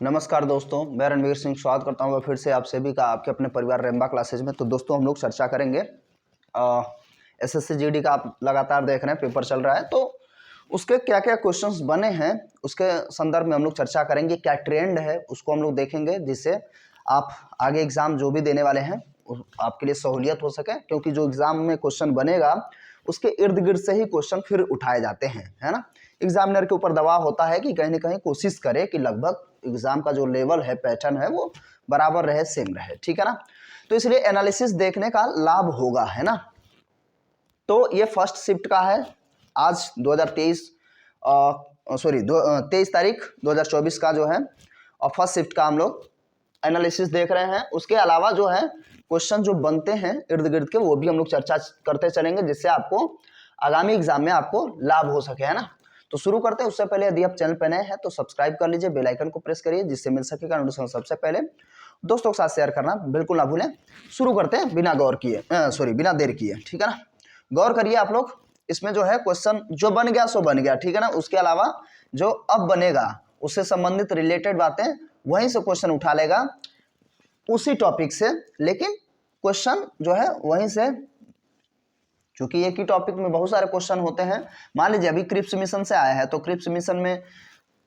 नमस्कार दोस्तों, मैं रणवीर सिंह स्वागत करता हूँ फिर से आप सभी का आपके अपने परिवार रेम्बा क्लासेज में। तो दोस्तों हम लोग चर्चा करेंगे एसएससी जीडी का आप लगातार देख रहे हैं, पेपर चल रहा है, तो उसके क्या क्या क्वेश्चंस बने हैं उसके संदर्भ में हम लोग चर्चा करेंगे। क्या ट्रेंड है उसको हम लोग देखेंगे, जिससे आप आगे एग्जाम जो भी देने वाले हैं आपके लिए सहूलियत हो सके, क्योंकि जो एग्जाम में क्वेश्चन बनेगा उसके इर्द गिर्द से ही क्वेश्चन फिर उठाए जाते हैं, है ना। एग्जामिनर के ऊपर दबाव होता है कि कहीं ना कहीं कोशिश करे कि लगभग एग्जाम का जो लेवल है, पैटर्न है, वो बराबर रहे, सेम रहे, ठीक है ना। तो इसलिए एनालिसिस देखने का लाभ होगा, है ना। तो ये फर्स्ट शिफ्ट का है, आज 2023 23 तारीख 2024 का जो है, और फर्स्ट शिफ्ट का हम लोग एनालिसिस देख रहे हैं। उसके अलावा जो है क्वेश्चन जो बनते हैं इर्द गिर्द के, वो भी हम लोग चर्चा करते चलेंगे, जिससे आपको आगामी एग्जाम में आपको लाभ हो सके, है ना। तो शुरू करते हैं। उससे पहले यदि आप चैनल पर नए हैं तो सब्सक्राइब कर लीजिए, बेल आइकन को प्रेस करिए, जिससे मिल सकेगा नोटिफिकेशन सबसे पहले। दोस्तों के साथ शेयर करना बिल्कुल ना भूलें। शुरू करते हैं बिना बिना देर किए, ठीक है ना। गौर करिए आप लोग, इसमें जो है क्वेश्चन जो बन गया सो बन गया, ठीक है ना। उसके अलावा जो अब बनेगा उससे संबंधित रिलेटेड बातें वहीं से क्वेश्चन उठा लेगा, उसी टॉपिक से, लेकिन क्वेश्चन जो है वहीं से, क्योंकि एक ही टॉपिक में बहुत सारे क्वेश्चन होते हैं। मान लीजिए अभी क्रिप्स मिशन से आया है, तो क्रिप्स मिशन में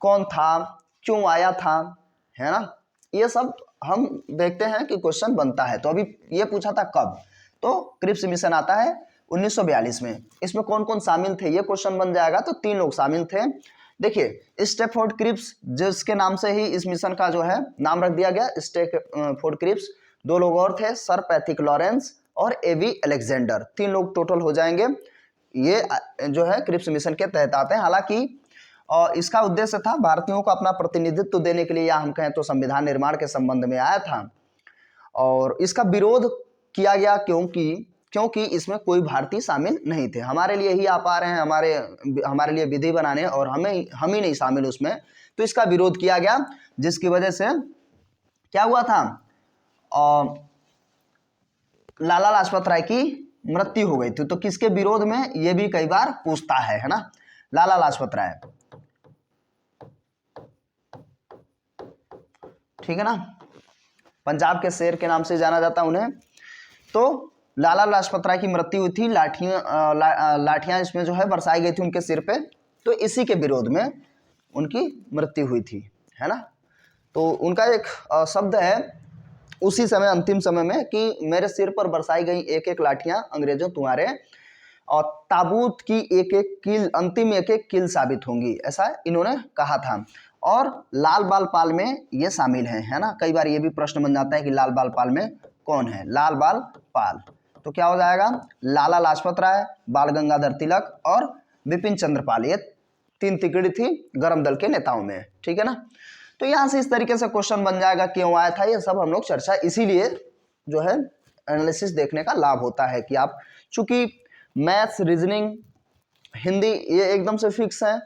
कौन था, क्यों आया था, है ना, ये सब हम देखते हैं कि क्वेश्चन बनता है। तो अभी ये पूछा था कब, तो क्रिप्स मिशन आता है 1942 में। इसमें कौन कौन शामिल थे ये क्वेश्चन बन जाएगा। तो 3 लोग शामिल थे। देखिए स्टेफोर्ड क्रिप्स, जिसके नाम से ही इस मिशन का जो है नाम रख दिया गया, स्टेफोर्ड क्रिप्स। 2 लोग और थे, सर पैथिक लॉरेंस और एवी अलेक्जेंडर। 3 लोग टोटल हो जाएंगे। ये जो है क्रिप्स मिशन के तहत आते हैं। हालांकि इसका उद्देश्य था भारतीयों को अपना प्रतिनिधित्व देने के लिए, या हम कहें तो संविधान निर्माण के संबंध में आया था। और इसका विरोध किया गया क्योंकि इसमें कोई भारतीय शामिल नहीं थे। हमारे लिए ही आप आ रहे हैं हमारे लिए विधि बनाने, और हम ही नहीं शामिल उसमें, तो इसका विरोध किया गया, जिसकी वजह से क्या हुआ था, लाला लाजपत राय की मृत्यु हो गई थी। तो किसके विरोध में, ये भी कई बार पूछता है ना, लाला लाजपत राय, ठीक है ना। पंजाब के शेर के नाम से जाना जाता उन्हें। तो लाला लाजपत राय की मृत्यु हुई थी, लाठियां इसमें जो है बरसाई गई थी उनके सिर पे, तो इसी के विरोध में उनकी मृत्यु हुई थी, है ना। तो उनका एक शब्द है उसी समय, अंतिम समय में, कि मेरे सिर पर बरसाई गई एक एक लाठियां अंग्रेजों तुम्हारे और ताबूत की एक एक कील, अंतिम एक एक कील साबित होंगी, ऐसा इन्होंने कहा था। और लाल बाल पाल में ये शामिल हैं, है ना। कई बार ये भी प्रश्न बन जाता है कि लाल बाल पाल में कौन है, लाल बाल पाल। तो क्या हो जाएगा, लाला लाजपत राय, बाल गंगाधर तिलक और बिपिन चंद्र पाल। ये 3 तिकड़ी थी गर्म दल के नेताओं में, ठीक है ना। तो यहाँ से इस तरीके से क्वेश्चन बन जाएगा, क्यों आया था, ये सब हम लोग चर्चा, इसीलिए जो है एनालिसिस देखने का लाभ होता है कि आप, चूंकि मैथ्स, रीजनिंग, हिंदी ये एकदम से फिक्स है,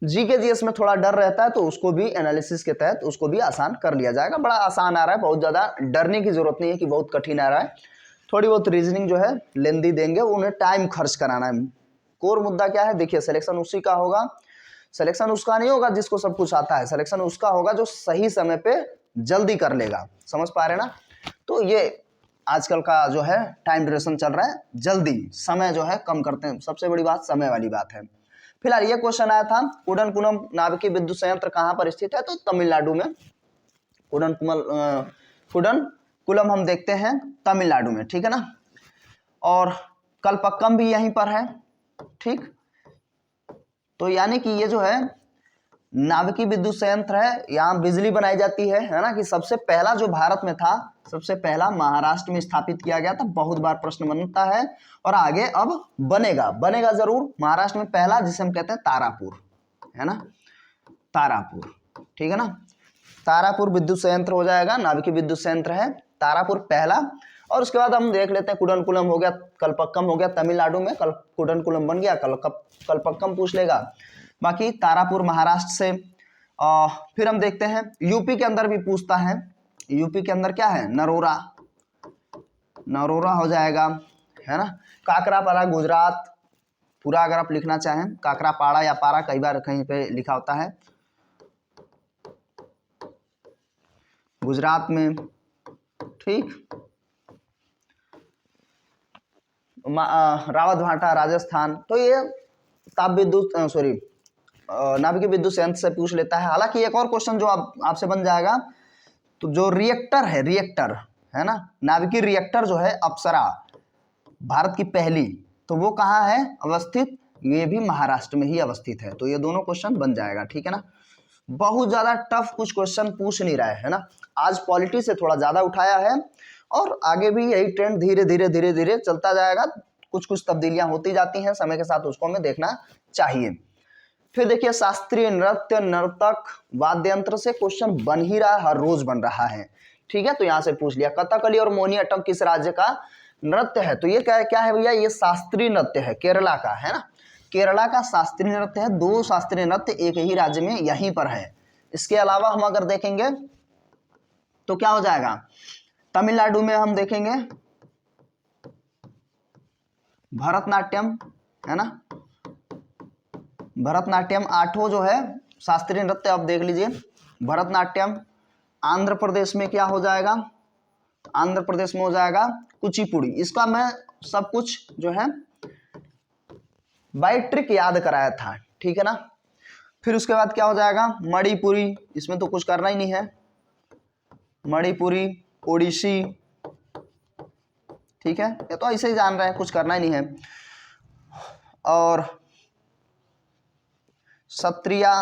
जीके जीएस में थोड़ा डर रहता है, तो उसको भी एनालिसिस के तहत उसको भी आसान कर लिया जाएगा। बड़ा आसान आ रहा है, बहुत ज़्यादा डरने की जरूरत नहीं है कि बहुत कठिन आ रहा है। थोड़ी बहुत रीजनिंग जो है लेंदी देंगे, उन्हें टाइम खर्च कराना है। कोर मुद्दा क्या है, देखिए सिलेक्शन उसी का होगा, सिलेक्शन उसका नहीं होगा जिसको सब कुछ आता है, सिलेक्शन उसका होगा जो सही समय पे जल्दी कर लेगा। समझ पा रहे ना। तो ये आजकल का जो है टाइम ड्यूरेशन चल रहा है, जल्दी, समय जो है कम करते हैं, सबसे बड़ी बात समय वाली बात है। फिलहाल ये क्वेश्चन आया था, कुडनकुलम नाभिकीय विद्युत संयंत्र कहाँ पर स्थित है, तो तमिलनाडु में। कुडनकुलम हम देखते हैं तमिलनाडु में, ठीक है ना। और कलपक्कम भी यहीं पर है, ठीक। तो यानी कि ये जो है नाभिकीय विद्युत संयंत्र है, यहाँ बिजली बनाई जाती है ना। कि सबसे पहला जो भारत में था, सबसे पहला महाराष्ट्र में स्थापित किया गया था। बहुत बार प्रश्न बनता है, और आगे अब बनेगा जरूर। महाराष्ट्र में पहला, जिसे हम कहते हैं तारापुर, है ना, तारापुर, ठीक है ना। तारापुर विद्युत संयंत्र हो जाएगा, नाभिकीय विद्युत संयंत्र है तारापुर पहला। और उसके बाद हम देख लेते हैं, कुडनकुलम हो गया, कलपक्कम हो गया तमिलनाडु में, कुडनकुलम बन गया, कलपक्कम पूछ लेगा। बाकी तारापुर महाराष्ट्र से। फिर हम देखते हैं यूपी के अंदर भी पूछता है। यूपी के अंदर क्या है, नरोरा हो जाएगा, है ना। काकरापारा गुजरात, पूरा अगर आप लिखना चाहें, काकरापाड़ा या पारा, कई बार कहीं पे लिखा होता है। गुजरात में, ठीक। रावत भाटा राजस्थान। तो ये ताप विद्युत नाभिकीय विद्युत संयंत्र से पूछ लेता है। हालांकि एक और क्वेश्चन जो आपसे बन जाएगा, तो जो रिएक्टर है ना, नाभिकीय रिएक्टर जो है अप्सरा, भारत की पहली, तो वो कहाँ है अवस्थित? ये भी महाराष्ट्र में ही अवस्थित है। तो ये दोनों क्वेश्चन बन जाएगा, ठीक है ना। बहुत ज्यादा टफ कुछ क्वेश्चन पूछ नहीं रहा है ना। आज पॉलिटी से थोड़ा ज्यादा उठाया है और आगे भी यही ट्रेंड धीरे धीरे चलता जाएगा। कुछ कुछ तब्दीलियां होती जाती हैं समय के साथ, उसको हमें देखना चाहिए। फिर देखिए शास्त्रीय नृत्य, नर्तक, वाद्य यंत्र से क्वेश्चन बन ही रहा है, हर रोज बन रहा है, ठीक है। तो यहां से पूछ लिया कथकली और मोहिनीअट्टम किस राज्य का नृत्य है? तो ये क्या है भैया? ये शास्त्रीय नृत्य है, केरला का, है ना। केरला का शास्त्रीय नृत्य है। दो शास्त्रीय नृत्य एक ही राज्य में यहीं पर है। इसके अलावा हम अगर देखेंगे तो क्या हो जाएगा, तमिलनाडु में हम देखेंगे भरतनाट्यम, है ना। भरतनाट्यम आठों जो है शास्त्रीय नृत्य, आप देख लीजिए भरतनाट्यम। आंध्र प्रदेश में क्या हो जाएगा? आंध्र प्रदेश में हो जाएगा कुचिपुड़ी। इसका मैं सब कुछ जो है बाय ट्रिक याद कराया था, ठीक है ना। फिर उसके बाद क्या हो जाएगा? मणिपुरी, इसमें तो कुछ करना ही नहीं है। मणिपुरी, ओडिसी, ठीक है, ये तो ऐसे ही जान रहे हैं, कुछ करना ही नहीं है। और सत्रिया,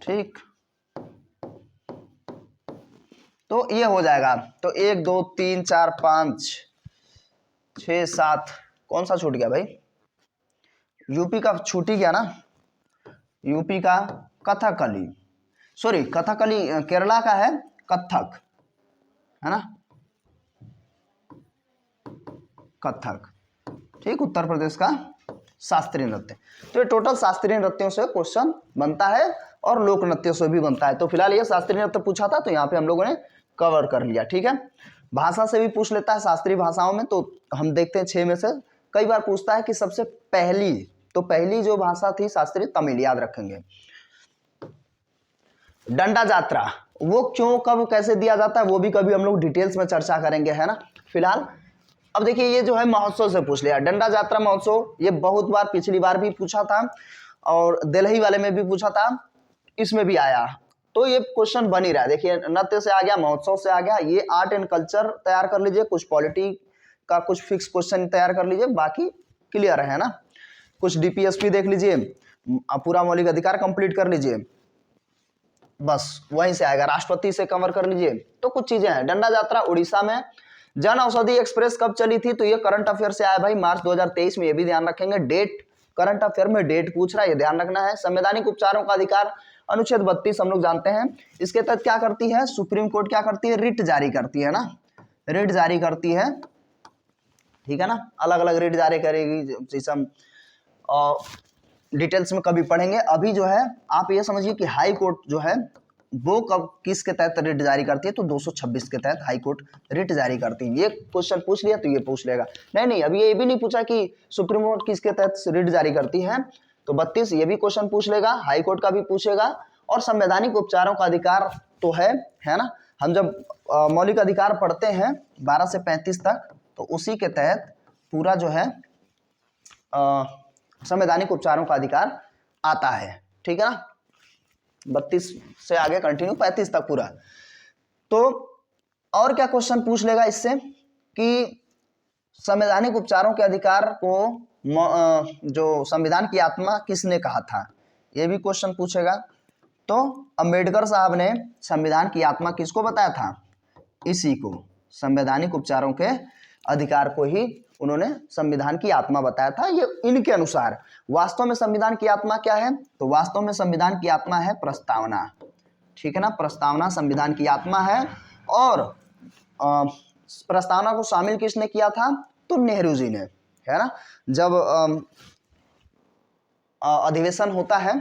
ठीक। तो ये हो जाएगा। तो 1 2 3 4 5 6 7, कौन सा छूट गया भाई? यूपी का छूट ही गया ना। यूपी का कथकली, सॉरी कथकली केरला का है कथक, है ना, कथक, ठीक। उत्तर प्रदेश का शास्त्रीय नृत्य। तो ये टोटल शास्त्रीय नृत्यों से क्वेश्चन बनता है और लोक नृत्यों से भी बनता है। तो फिलहाल ये शास्त्रीय नृत्य पूछा था, तो यहाँ पे हम लोगों ने कवर कर लिया, ठीक है। भाषा से भी पूछ लेता है शास्त्रीय भाषाओं में, तो हम देखते हैं 6 में से कई बार पूछता है कि सबसे पहली, तो पहली जो भाषा थी शास्त्रीय तमिल, याद रखेंगे। डंडा यात्रा, वो क्यों कब कैसे दिया जाता है वो भी कभी हम लोग डिटेल्स में चर्चा करेंगे, है ना। फिलहाल अब देखिए ये जो है महोत्सव से पूछ लिया, डंडा यात्रा महोत्सव, ये बहुत बार पिछली बार भी पूछा था और दिल्ली वाले में भी पूछा था, इसमें भी आया। तो ये क्वेश्चन बन ही रहा है। देखिए नृत्य से आ गया, महोत्सव से आ गया, ये आर्ट एंड कल्चर तैयार कर लीजिए, कुछ पॉलिटी का कुछ फिक्स क्वेश्चन तैयार कर लीजिए, बाकी क्लियर है ना। कुछ डीपीएसपी देख लीजिए, पूरा मौलिक अधिकार कंप्लीट कर लीजिए, बस वहीं से आएगा। राष्ट्रपति से कवर कर लीजिए। तो कुछ चीजें हैं। डंडा यात्रा उड़ीसा में। जन औषधि एक्सप्रेस कब चली थी? तो ये करंट अफेयर से आया भाई, मार्च 2023 में। ये भी ध्यान रखेंगे, डेट करंट अफेयर में डेट पूछ रहा है, ये ध्यान रखना है। संवैधानिक उपचारों का अधिकार अनुच्छेद 32 हम लोग जानते हैं। इसके तहत क्या करती है सुप्रीम कोर्ट? क्या करती है? रिट जारी करती है ना, रिट जारी करती है, ठीक है ना। अलग अलग रिट जारी करेगी, जैसे हम डिटेल्स में कभी पढ़ेंगे। अभी जो है आप ये समझिए कि हाई कोर्ट जो है वो कब किसके तहत रिट जारी करती है? तो 226 के तहत हाई कोर्ट रिट जारी करती है। ये क्वेश्चन पूछ लिया तो ये पूछ लेगा। नहीं, अभी ये भी नहीं पूछा कि सुप्रीम कोर्ट किसके तहत रिट जारी करती है, तो 32 ये भी क्वेश्चन पूछ लेगा, हाई कोर्ट का भी पूछेगा। और संवैधानिक उपचारों का अधिकार तो है ना। हम जब मौलिक अधिकार पढ़ते हैं 12 से 35 तक, तो उसी के तहत पूरा जो है संवैधानिक उपचारों का अधिकार आता है, ठीक है ना। 32 से आगे कंटिन्यू 35 तक पूरा। तो और क्या क्वेश्चन पूछ लेगा इससे कि संवैधानिक उपचारों के अधिकार को जो संविधान की आत्मा किसने कहा था, यह भी क्वेश्चन पूछेगा। तो अंबेडकर साहब ने संविधान की आत्मा किसको बताया था? इसी को, संवैधानिक उपचारों के अधिकार को ही उन्होंने संविधान की आत्मा बताया था, ये इनके अनुसार। वास्तव में संविधान की आत्मा क्या है? तो वास्तव में संविधान की आत्मा है प्रस्तावना, ठीक है ना। प्रस्तावना संविधान की आत्मा है। और प्रस्तावना को शामिल किसने किया था? तो नेहरू जी ने, है ना। जब अधिवेशन होता है,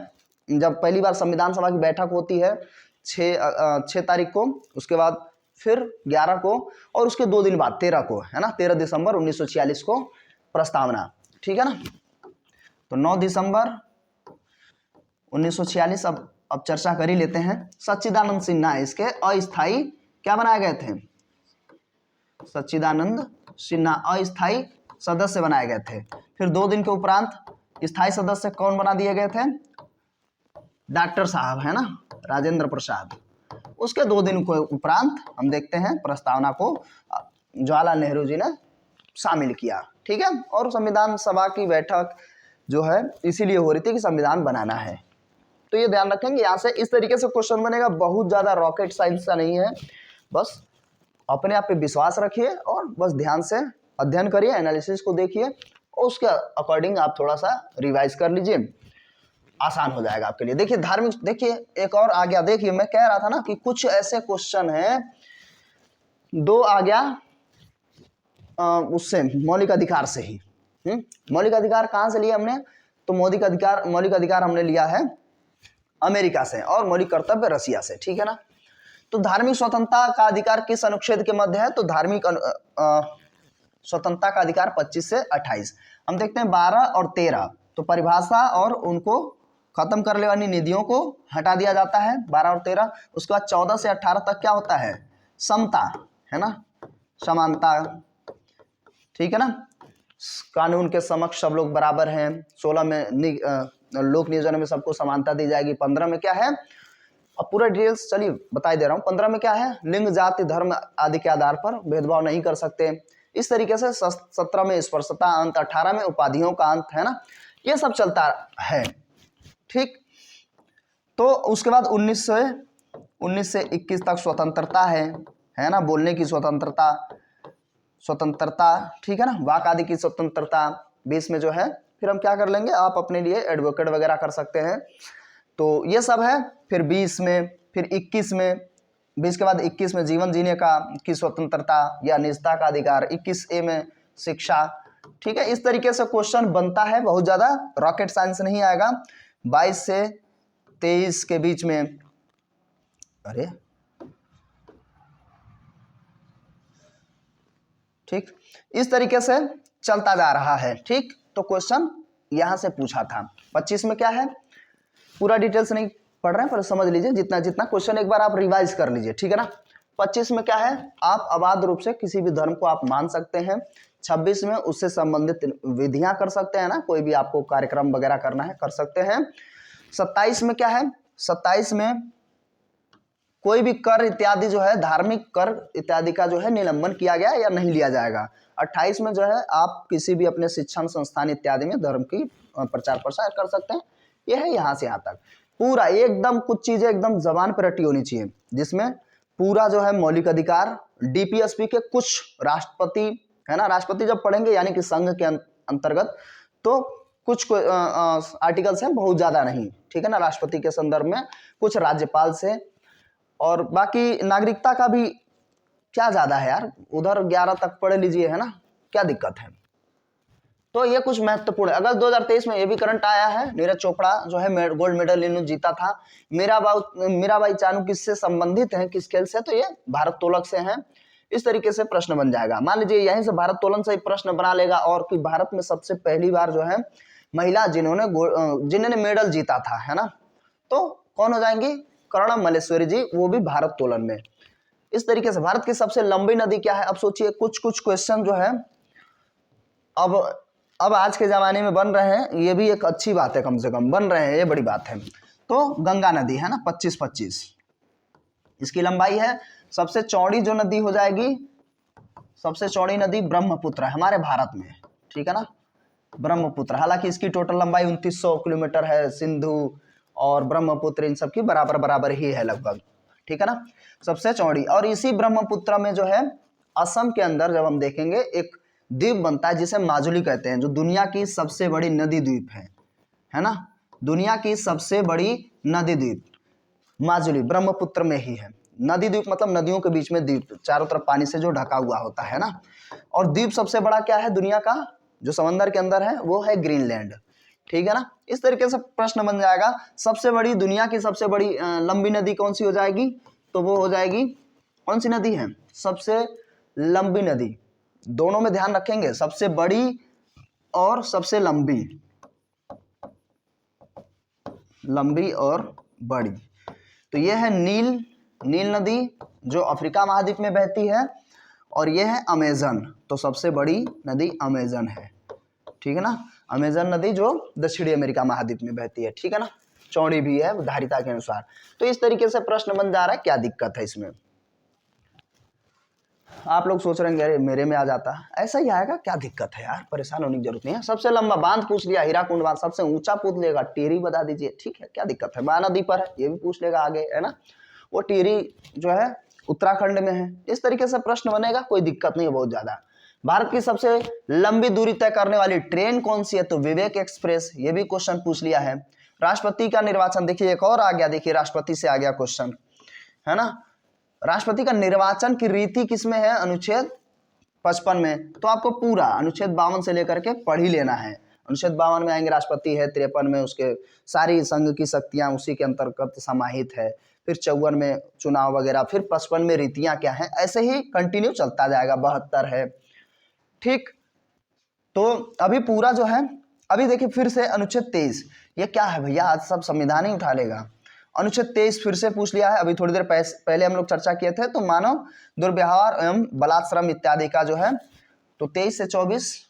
जब पहली बार संविधान सभा की बैठक होती है 6 तारीख को, उसके बाद फिर 11 को, और उसके 2 दिन बाद 13 को, है ना, 13 दिसंबर 1946 को प्रस्तावना, ठीक है ना। तो 9 दिसंबर 1946 अब अब चर्चा कर ही लेते हैं। सच्चिदानंद सिन्हा इसके अस्थायी क्या बनाए गए थे? सच्चिदानंद सिन्हा अस्थायी सदस्य बनाए गए थे। फिर 2 दिन के उपरांत स्थायी सदस्य कौन बना दिए गए थे? डॉक्टर साहब, है ना, राजेंद्र प्रसाद। उसके 2 दिन के उपरांत हम देखते हैं प्रस्तावना को जवाहरलाल नेहरू जी ने शामिल किया। ठीक है, और संविधान सभा की बैठक जो है इसीलिए हो रही थी कि संविधान बनाना है। तो ये ध्यान रखेंगे, यहाँ से इस तरीके से क्वेश्चन बनेगा, बहुत ज़्यादा रॉकेट साइंस का नहीं है, बस अपने आप पे विश्वास रखिए और बस ध्यान से अध्ययन करिए, एनालिसिस को देखिए और उसके अकॉर्डिंग आप थोड़ा सा रिवाइज कर लीजिए, आसान हो जाएगा आपके लिए। देखिए धार्मिक, देखिए एक और आ गया, देखिए मैं कह रहा था ना कि कुछ ऐसे क्वेश्चन हैं, 2 आ गया उससे मौलिक अधिकार से ही। मौलिक अधिकार कहाँ से लिया हमने? तो मौलिक अधिकार हमने लिया है अमेरिका से और मौलिक कर्तव्य रसिया से। ठीक है ना। तो धार्मिक स्वतंत्रता का अधिकार किस अनुच्छेद के मध्य है? तो धार्मिक स्वतंत्रता का अधिकार 25 से 28। हम देखते हैं 12 और 13, तो परिभाषा और उनको खत्म करने वाली निधियों को हटा दिया जाता है 12 और 13। उसके बाद 14 से 18 तक क्या होता है? समता, है ना, समानता। ठीक है ना, कानून के समक्ष सब लोग बराबर हैं। 16 में लोक नियोजन में सबको समानता दी जाएगी। 15 में क्या है? अब पूरा डिटेल्स चलिए बता दे रहा हूँ। 15 में क्या है? लिंग, जाति, धर्म आदि के आधार पर भेदभाव नहीं कर सकते। इस तरीके से 17 में स्पर्शता अंत, 18 में उपाधियों का अंत, है ना, ये सब चलता है। ठीक, तो उसके बाद 19 से 21 तक स्वतंत्रता है ना, बोलने की स्वतंत्रता, ठीक है ना, वाक आदि की स्वतंत्रता। 20 में जो है फिर हम क्या कर लेंगे, आप अपने लिए एडवोकेट वगैरह कर सकते हैं, तो ये सब है। फिर 20 में, फिर 21 में, 20 के बाद 21 में जीवन जीने की स्वतंत्रता या निजता का अधिकार, 21A में शिक्षा। ठीक है, इस तरीके से क्वेश्चन बनता है, बहुत ज़्यादा रॉकेट साइंस नहीं आएगा। 22 से 23 के बीच में, अरे ठीक, इस तरीके से चलता जा रहा है। ठीक, तो क्वेश्चन यहां से पूछा था। 25 में क्या है? पूरा डिटेल्स नहीं पढ़ रहे हैं पर समझ लीजिए, जितना जितना क्वेश्चन एक बार आप रिवाइज कर लीजिए। ठीक है ना। 25 में क्या है? आप अबाध रूप से किसी भी धर्म को आप मान सकते हैं। 26 में उससे संबंधित विधियां कर सकते हैं ना, कोई भी आपको कार्यक्रम वगैरह करना है कर सकते हैं। 27 में क्या है? 27 में कोई भी कर इत्यादि जो है, धार्मिक कर इत्यादि का जो है निलंबन किया गया या नहीं लिया जाएगा। 28 में जो है आप किसी भी अपने शिक्षण संस्थान इत्यादि में धर्म की प्रचार प्रसार कर सकते हैं। यह है यहाँ से यहाँ तक पूरा एकदम, कुछ चीजें एकदम जबान पर रटी होनी चाहिए, जिसमें पूरा जो है मौलिक अधिकार, डीपीएसपी के कुछ राष्ट्रपति, है ना, राष्ट्रपति जब पढ़ेंगे यानी कि संघ के अंतर्गत, तो कुछ आर्टिकल्स हैं, बहुत ज्यादा नहीं। ठीक है ना, राष्ट्रपति के संदर्भ में कुछ राज्यपाल से, और बाकी नागरिकता का भी क्या ज्यादा है यार, उधर 11 तक पढ़ लीजिए, है ना, क्या दिक्कत है। तो ये कुछ महत्वपूर्ण है। अगस्त 2023 में ये भी करंट आया है, नीरज चोपड़ा जो है गोल्ड मेडल इन्होंने जीता था। मीराबाई चानू किससे संबंधित है, किस खेल से? तो ये भारोत्तोलक से हैं। इस तरीके से प्रश्न बन जाएगा। मान लीजिए यहीं से भारोत्तोलन से प्रश्न बना लेगा, और कि भारत में सबसे पहली बार जो है महिला जिन्होंने मेडल जीता था, है ना, तो कौन हो जाएंगी? कर्णम मल्लेश्वरी जी, वो भी भारोत्तोलन में। इस तरीके से भारत की सबसे लंबी नदी क्या है? अब सोचिए, कुछ कुछ क्वेश्चन जो है अब आज के जमाने में बन रहे हैं, ये भी एक अच्छी बात है, कम से कम बन रहे हैं, ये बड़ी बात है। तो गंगा नदी है ना, 25 इसकी लंबाई है। सबसे चौड़ी जो नदी हो जाएगी, सबसे चौड़ी नदी ब्रह्मपुत्र है हमारे भारत में। ठीक है ना, ब्रह्मपुत्र। हालांकि इसकी टोटल लंबाई 2900 किलोमीटर है। सिंधु और ब्रह्मपुत्र इन सब की बराबर बराबर ही है लगभग। ठीक है ना, सबसे चौड़ी। और इसी ब्रह्मपुत्र में जो है असम के अंदर जब हम देखेंगे एक द्वीप बनता है जिसे माजुली कहते हैं, जो दुनिया की सबसे बड़ी नदी द्वीप है ना, दुनिया की सबसे बड़ी नदी द्वीप माजुली ब्रह्मपुत्र में ही है। नदी द्वीप मतलब नदियों के बीच में द्वीप, चारों तरफ पानी से जो ढका हुआ होता है ना। और द्वीप सबसे बड़ा क्या है दुनिया का, जो समंदर के अंदर है, वो है ग्रीनलैंड। ठीक है ना, इस तरीके से प्रश्न बन जाएगा। सबसे बड़ी, दुनिया की सबसे बड़ी लंबी नदी कौन सी हो जाएगी? तो वो हो जाएगी, कौन सी नदी है सबसे लंबी नदी? दोनों में ध्यान रखेंगे, सबसे बड़ी और सबसे लंबी, लंबी और बड़ी। तो ये है नील नदी जो अफ्रीका महाद्वीप में बहती है, और ये है अमेजन, तो सबसे बड़ी नदी अमेजन है, ठीक है ना। अमेजन नदी जो दक्षिणी अमेरिका महाद्वीप में बहती है, ठीक है ना, चौड़ी भी है धारिता के अनुसार। तो इस तरीके से प्रश्न बन जा रहा है, क्या दिक्कत है इसमें। आप लोग सोच रहे हैं अरे मेरे में आ जाता, ऐसा ही आएगा, क्या दिक्कत है यार, परेशान होने की जरूरत नहीं है। सबसे लंबा बांध पूछ लिया, हीराकुंड बांध, सबसे ऊंचा पूछ लेगा, टिहरी बता दीजिए, ठीक है, क्या दिक्कत है। महानदी पर है, ये भी पूछ लेगा आगे, है ना। वो टिहरी जो है उत्तराखंड में है। इस तरीके से प्रश्न बनेगा, कोई दिक्कत नहीं है बहुत ज्यादा। भारत की सबसे लंबी दूरी तय करने वाली ट्रेन कौन सी है, तो विवेक एक्सप्रेस, ये भी क्वेश्चन पूछ लिया है। राष्ट्रपति का निर्वाचन, देखिए एक और आ गया, देखिए राष्ट्रपति से आ गया क्वेश्चन, है ना। राष्ट्रपति का निर्वाचन की रीति किसमें है, अनुच्छेद 55 में। तो आपको पूरा अनुच्छेद 52 से लेकर के पढ़ ही लेना है। अनुच्छेद 52 में आएंगे राष्ट्रपति है, 53 में उसके सारी संघ की शक्तियां उसी के अंतर्गत समाहित है, फिर 54 में चुनाव वगैरह, फिर 55 में रीतियां क्या है, ऐसे ही कंटिन्यू चलता जाएगा। 72 है, ठीक। तो अभी पूरा जो है, अभी देखिए फिर से अनुच्छेद 23, ये क्या है भैया, आज सब संविधान ही उठा लेगा। अनुच्छेद 23 फिर से पूछ लिया है, अभी थोड़ी देर पहले हम लोग चर्चा किए थे। तो मानव दुर्व्यवहार एवं बलात्श्रम इत्यादि का जो है, तो 23 से 24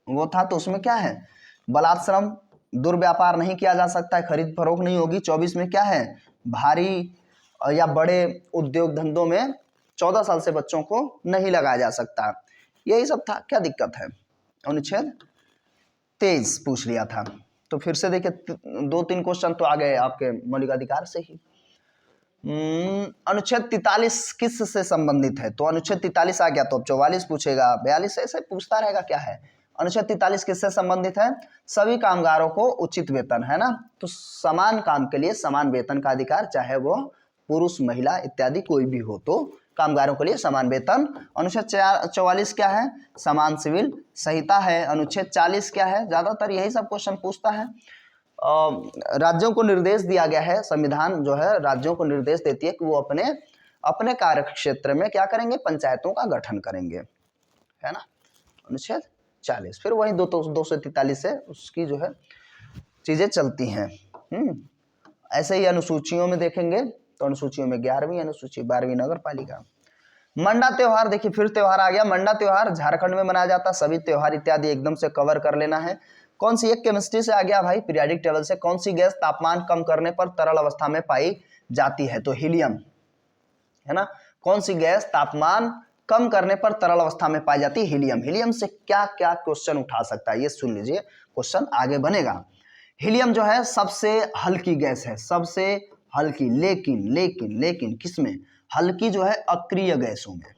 वो था, तो उसमें क्या है, बलात्श्रम, दुर्व्यापार नहीं किया जा सकता है, खरीद फरोख्त नहीं होगी। 24 में क्या है, भारी या बड़े उद्योग धंधों में 14 साल से बच्चों को नहीं लगाया जा सकता। यही सब था, क्या दिक्कत है। अनुच्छेद 23 पूछ लिया था। तो फिर से देखिए 2-3 क्वेश्चन तो आ गए आपके मौलिक अधिकार से ही। अनुच्छेद 43 किस से संबंधित है, तो अनुच्छेद 43 आ गया, तो अब 44 पूछेगा, 42 ऐसे पूछता रहेगा, क्या है। अनुच्छेद 43 किससे संबंधित है, सभी कामगारों को उचित वेतन, है ना। तो समान काम के लिए समान वेतन का अधिकार, चाहे वो पुरुष महिला इत्यादि कोई भी हो, तो कामगारों के लिए समान वेतन। अनुच्छेद 44 क्या है, समान सिविल संहिता है। अनुच्छेद 40 क्या है, ज्यादातर यही सब क्वेश्चन पूछता है। राज्यों को निर्देश दिया गया है, संविधान जो है राज्यों को निर्देश देती है कि वो अपने अपने कार्य क्षेत्र में क्या करेंगे, पंचायतों का गठन करेंगे, है ना। अनुच्छेद 40, फिर वही 243 से उसकी जो है चीजें चलती हैं। ऐसे ही अनुसूचियों में देखेंगे, तो अनुसूचियों में 11वीं अनुसूची, 12वीं नगर पालिका। मंडा त्योहार, देखिए फिर त्योहार आ गया। मंडा त्योहार झारखंड में मनाया जाता है। सभी त्योहार इत्यादि एकदम से कवर कर लेना है। कौन सी, एक केमिस्ट्री से आ गया भाई, पीरियोडिक टेबल से, कौन सी गैस तापमान कम करने पर तरल अवस्था में पाई जाती है, तो हीलियम, है ना। कौन सी गैस तापमान कम करने पर तरल अवस्था में पाई जाती है, हीलियम। हीलियम से क्या क्या क्वेश्चन उठा सकता है, ये सुन लीजिए, क्वेश्चन आगे बनेगा। हीलियम जो है सबसे हल्की गैस है, सबसे हल्की, लेकिन किसमें, हल्की जो है अक्रिय गैसों में,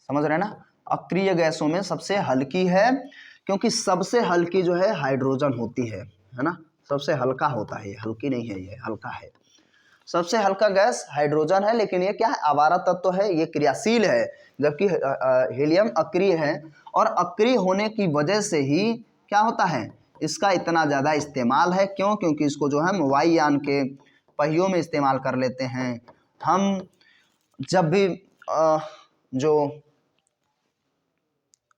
समझ रहे हैं ना, अक्रिय गैसों में सबसे हल्की है, क्योंकि सबसे हल्की जो है हाइड्रोजन होती है ना। सबसे हल्का होता है, ये हल्की नहीं है, ये हल्का है। सबसे हल्का गैस हाइड्रोजन है, लेकिन ये क्या है, आवारा तत्व है, ये क्रियाशील है, जबकि हीलियम अक्रिय है। और अक्रिय होने की वजह से ही क्या होता है, इसका इतना ज़्यादा इस्तेमाल है। क्यों, क्योंकि इसको जो है वायुयान के पहियों में इस्तेमाल कर लेते हैं हम। जब भी जो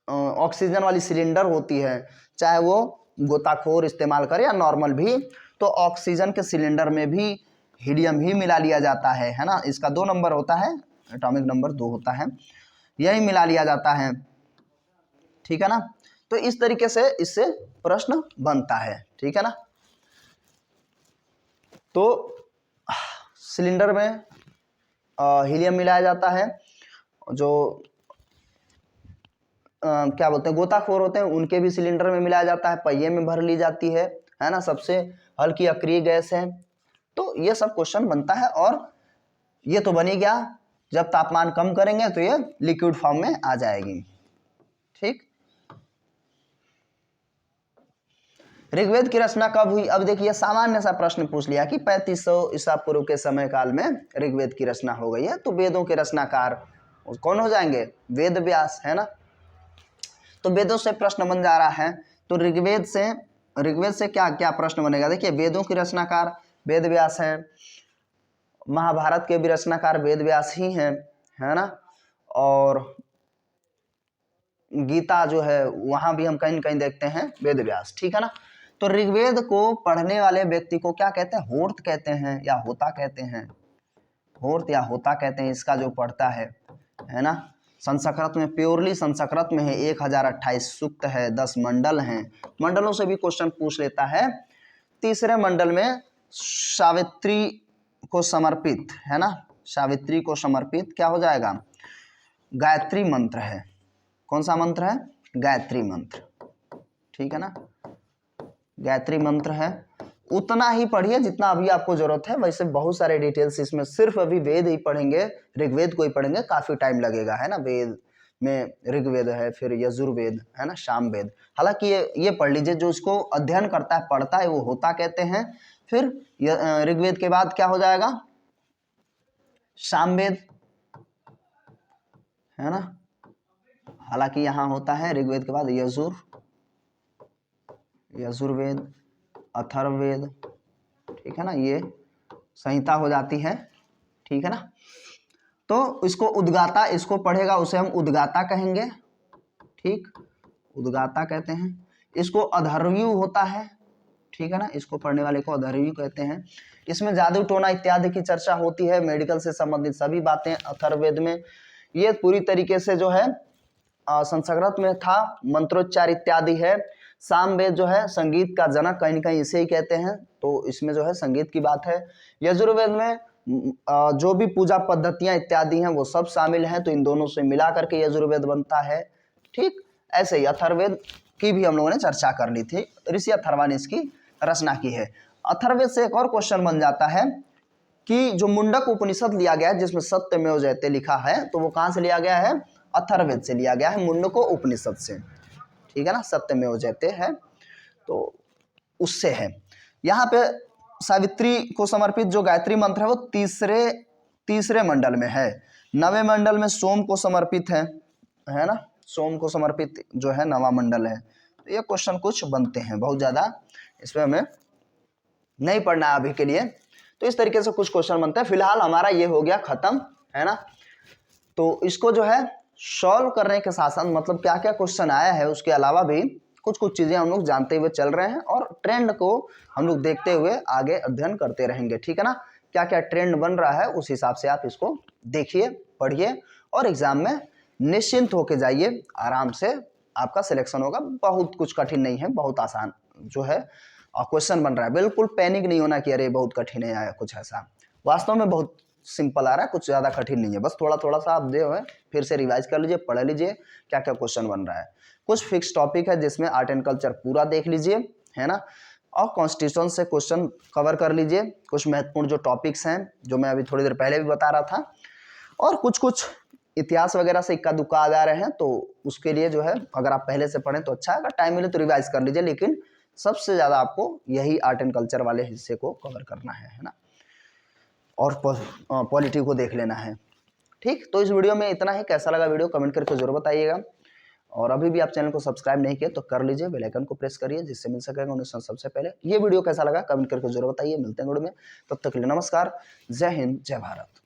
ऑक्सीजन वाली सिलेंडर होती है, चाहे वो गोताखोर इस्तेमाल करे या नॉर्मल भी, तो ऑक्सीजन के सिलेंडर में भी हीलियम ही मिला लिया जाता है ना। इसका 2 नंबर होता है, एटॉमिक नंबर 2 होता है, यही मिला लिया जाता है, ठीक है ना। तो इस तरीके से इससे प्रश्न बनता है, ठीक है ना। तो सिलेंडर में हीलियम मिलाया जाता है, जो क्या बोलते हैं, गोताखोर होते हैं, उनके भी सिलेंडर में मिलाया जाता है, पहिए में भर ली जाती है ना। सबसे हल्की अक्रिय गैस है। तो ये सब क्वेश्चन बनता है, और ये तो बनी गया, जब तापमान कम करेंगे तो ये लिक्विड फॉर्म में आ जाएगी, ठीक। ऋग्वेद की रचना कब हुई, अब देखिए सामान्य सा प्रश्न पूछ लिया कि 3500 ईसा पूर्व के समय काल में ऋग्वेद की रचना हो गई है। तो वेदों के रचनाकार कौन हो जाएंगे, वेद व्यास, है ना। तो वेदों से प्रश्न बन जा रहा है, तो ऋग्वेद से क्या क्या प्रश्न बनेगा, देखिए वेदों की रचनाकार वेद व्यास है, महाभारत के भी रचनाकार वेद व्यास ही हैं, है ना। और गीता जो है वहां भी हम कहीं न कहीं देखते हैं वेद व्यास, ठीक है ना। तो ऋग्वेद को पढ़ने वाले व्यक्ति को क्या कहते हैं, होर्त कहते हैं या होता कहते हैं, होर्त या होता कहते हैं इसका जो पढ़ता है ना। संस्कृत में, प्योरली संस्कृत में है, 1028 सूक्त है, 10 मंडल हैं, मंडलों से भी क्वेश्चन पूछ लेता है। तीसरे मंडल में सावित्री को समर्पित है ना, सावित्री को समर्पित क्या हो जाएगा, गायत्री मंत्र है। कौन सा मंत्र है, गायत्री मंत्र, ठीक है ना, गायत्री मंत्र है। उतना ही पढ़िए जितना अभी आपको जरूरत है, वैसे बहुत सारे डिटेल्स इसमें, सिर्फ अभी वेद ही पढ़ेंगे, ऋग्वेद को ही पढ़ेंगे, काफी टाइम लगेगा है ना। वेद में ऋग्वेद है, फिर यजुर्वेद है ना, सामवेद। हालांकि ये पढ़ लीजिए, जो इसको अध्ययन करता है, पढ़ता है, वो होता कहते हैं। फिर ऋग्वेद के बाद क्या हो जाएगा, सामवेद है ना। हालांकि यहाँ होता है ऋग्वेद के बाद यजुर्वेद, अथर्ववेद, ठीक है ना, ये संहिता हो जाती है, ठीक है ना। तो इसको उद्गाता, इसको पढ़ेगा उसे हम उद्गाता कहेंगे, ठीक, उद्गाता कहते हैं। इसको अधर्व्यू होता है, ठीक है ना, इसको पढ़ने वाले को अधर्व्यू कहते हैं। इसमें जादू टोना इत्यादि की चर्चा होती है, मेडिकल से संबंधित सभी बातें अथर्ववेद में। ये पूरी तरीके से जो है संस्कृत में था, मंत्रोच्चार इत्यादि है। सामवेद जो है संगीत का जनक, कहीं न कहीं इसे ही कहते हैं, तो इसमें जो है संगीत की बात है। यजुर्वेद में जो भी पूजा पद्धतियां इत्यादि हैं वो सब शामिल हैं, तो इन दोनों से मिला करके यजुर्वेद बनता है, ठीक। ऐसे ही अथर्ववेद की भी हम लोगों ने चर्चा कर ली थी, ऋषि अथर्वा ने इसकी रचना की है। अथर्ववेद से एक और क्वेश्चन बन जाता है कि जो मुंडक उपनिषद लिया गया है, जिसमें सत्यमेव जयते लिखा है, तो वो कहाँ से लिया गया है, अथर्ववेद से लिया गया है, मुंडको उपनिषद से, ठीक है ना, सत्यमेव जयते है, तो उससे है। यहाँ पे सावित्री को समर्पित जो गायत्री मंत्र है वो तीसरे मंडल में है। 9वें मंडल में सोम को समर्पित है ना, सोम को समर्पित जो है 9वां मंडल है। तो ये क्वेश्चन कुछ बनते हैं, बहुत ज़्यादा इसमें हमें नहीं पढ़ना है अभी के लिए। तो इस तरीके से कुछ क्वेश्चन बनते हैं। फिलहाल हमारा ये हो गया खत्म, है ना। तो इसको जो है सॉल्व करने के साथ साथ, मतलब क्या क्या क्वेश्चन आया है, उसके अलावा भी कुछ कुछ चीज़ें हम लोग जानते हुए चल रहे हैं, और ट्रेंड को हम लोग देखते हुए आगे अध्ययन करते रहेंगे, ठीक है ना। क्या क्या ट्रेंड बन रहा है उस हिसाब से आप इसको देखिए, पढ़िए, और एग्जाम में निश्चिंत होके जाइए, आराम से आपका सिलेक्शन होगा। बहुत कुछ कठिन नहीं है, बहुत आसान जो है क्वेश्चन बन रहा है। बिल्कुल पैनिक नहीं होना कि अरे बहुत कठिन है या कुछ ऐसा, वास्तव में बहुत सिंपल आ रहा है, कुछ ज़्यादा कठिन नहीं है। बस थोड़ा थोड़ा सा आप जो है फिर से रिवाइज कर लीजिए, पढ़ लीजिए क्या क्या क्वेश्चन बन रहा है। कुछ फिक्स टॉपिक है जिसमें आर्ट एंड कल्चर पूरा देख लीजिए, है ना, और कॉन्स्टिट्यूशन से क्वेश्चन कवर कर लीजिए। कुछ महत्वपूर्ण जो टॉपिक्स हैं, जो मैं अभी थोड़ी देर पहले भी बता रहा था, और कुछ कुछ इतिहास वगैरह से इक्का दुक्का आ जा रहे हैं, तो उसके लिए जो है अगर आप पहले से पढ़ें तो अच्छा है, अगर टाइम मिले तो रिवाइज कर लीजिए। लेकिन सबसे ज़्यादा आपको यही आर्ट एंड कल्चर वाले हिस्से को कवर करना है ना, और पॉलिटी को देख लेना है, ठीक। तो इस वीडियो में इतना ही। कैसा लगा वीडियो कमेंट करके जरूर बताइएगा, और अभी भी आप चैनल को सब्सक्राइब नहीं किए तो कर लीजिए, बेल आइकन को प्रेस करिए, जिससे मिल सकेगा नोटिफिकेशन सबसे पहले। ये वीडियो कैसा लगा कमेंट करके जरूर बताइए। मिलते हैं वीडियो में, तब तक के लिए नमस्कार, जय हिंद, जय भारत।